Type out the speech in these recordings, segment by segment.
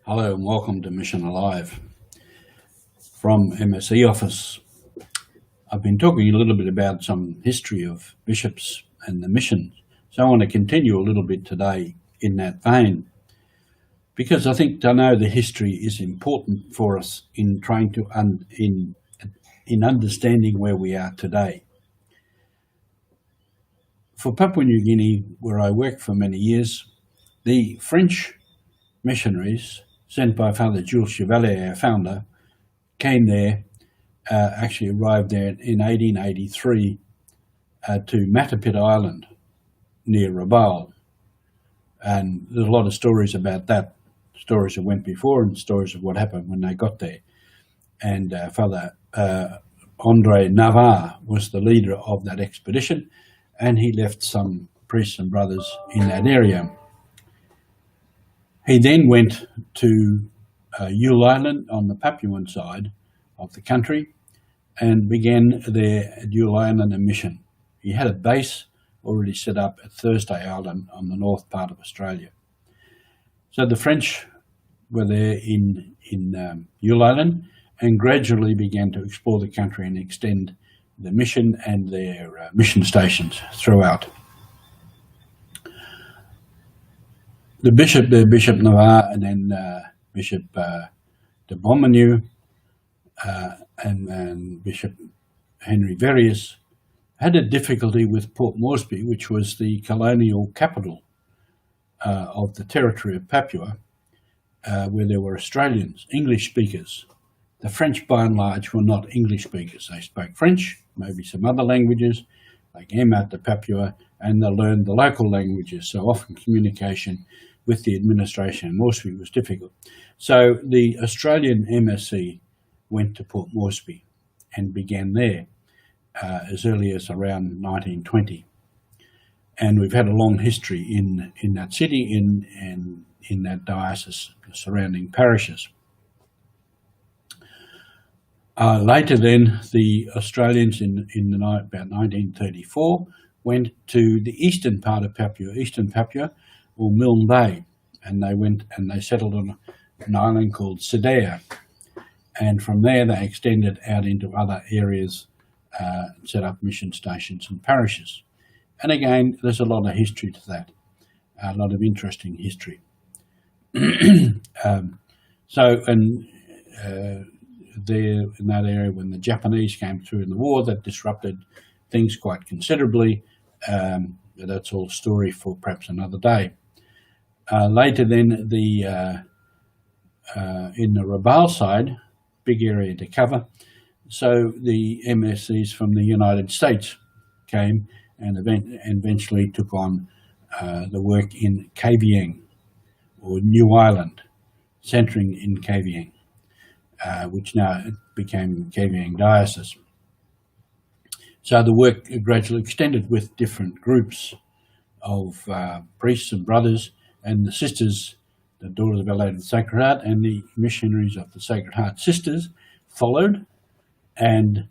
Hello and welcome to Mission Alive from MSC office. I've been talking a little bit about some history of bishops and the mission, so I want to continue a little bit today in that vein, because I think to know the history is important for us in trying to in understanding where we are today. For Papua New Guinea, where I worked for many years, the French missionaries sent by Father Jules Chevalier, our founder, came there, actually arrived there in 1883 to Matapit Island near Rabaul. And there's a lot of stories about that, stories that went before and stories of what happened when they got there. And Father Andre Navarre was the leader of that expedition, and he left some priests and brothers in that area. He then went to Yule Island on the Papuan side of the country and began there at Yule Island a mission. He had a base already set up at Thursday Island on the north part of Australia. So the French were there in Yule Island and gradually began to explore the country and extend the mission and their mission stations throughout. Bishop Navarre, and then Bishop de Beaumenu and Bishop Henry Verrius had a difficulty with Port Moresby, which was the colonial capital of the territory of Papua, where there were Australians, English speakers. The French, by and large, were not English speakers. They spoke French, maybe some other languages. They came out to Papua and they learned the local languages, so often communication with the administration in Moresby was difficult. So the Australian MSC went to Port Moresby and began there as early as around 1920. And we've had a long history in that city, in that diocese, surrounding parishes. Later then, the Australians in about 1934 went to the eastern part of Papua, Eastern Papua, or Milne Bay, and they went and they settled on an island called Sedea. And from there they extended out into other areas, set up mission stations and parishes. And again, there's a lot of history to that, a lot of interesting history. There in that area, when the Japanese came through in the war, that disrupted things quite considerably. That's all story for perhaps another day. Later then, in the Rabaul side, big area to cover, so the MSCs from the United States came and eventually took on the work in Kavieng, or New Ireland, centering in Kavieng, which now became Kavieng Diocese. So the work gradually extended with different groups of priests and brothers and the sisters, the Daughters of Our Lady of the Sacred Heart, and the missionaries of the Sacred Heart Sisters followed and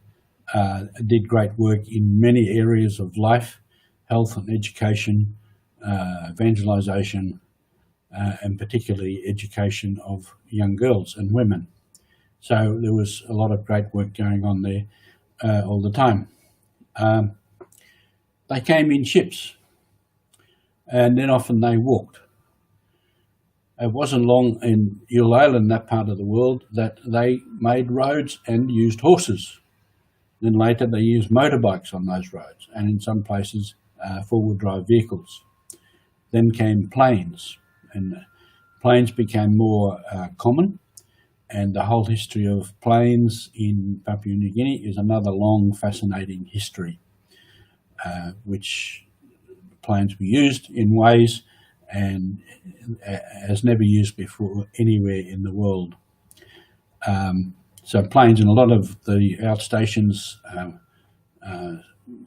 did great work in many areas of life, health and education, evangelization, and particularly education of young girls and women. So there was a lot of great work going on there all the time. They came in ships, and then often they walked. It wasn't long in Yule Island, that part of the world, that they made roads and used horses. Then later they used motorbikes on those roads, and in some places four-wheel drive vehicles. Then came planes, and planes became more common, and the whole history of planes in Papua New Guinea is another long, fascinating history, which planes were used in ways and as never used before anywhere in the world. So planes in a lot of the outstations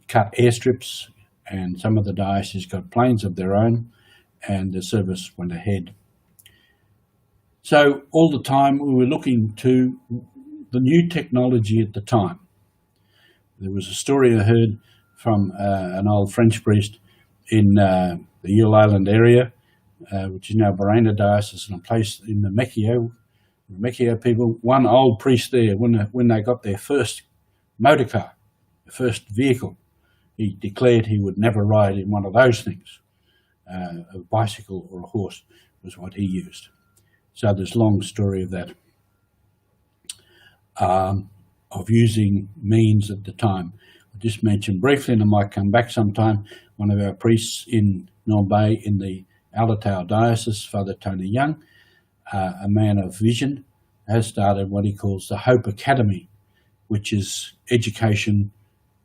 cut airstrips, and some of the dioceses got planes of their own, and the service went ahead. So all the time we were looking to the new technology at the time. There was a story I heard from an old French priest in the Yule Island area which is now Barana Diocese, and a place in the Mekio people. One old priest there, when they got their first motor car, the first vehicle, he declared he would never ride in one of those things. A bicycle or a horse was what he used. So there's a long story of that, of using means at the time. I just mentioned briefly, and I might come back sometime, one of our priests in North Bay in the Alatau Diocese, Father Tony Young, a man of vision, has started what he calls the Hope Academy, which is education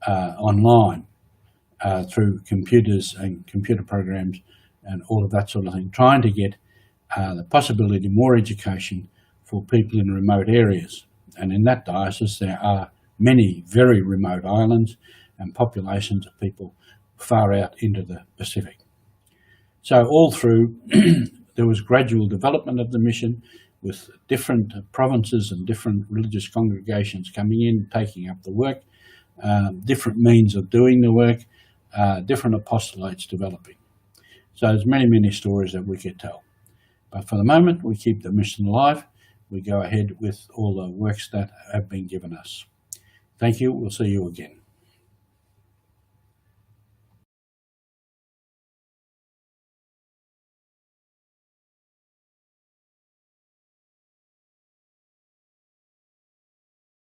online through computers and computer programs and all of that sort of thing, trying to get the possibility of more education for people in remote areas. And in that diocese, there are many very remote islands and populations of people far out into the Pacific. So all through, there was gradual development of the mission with different provinces and different religious congregations coming in, taking up the work, different means of doing the work, different apostolates developing. So there's many, many stories that we could tell. But for the moment, we keep the mission alive. We go ahead with all the works that have been given us. Thank you. We'll see you again.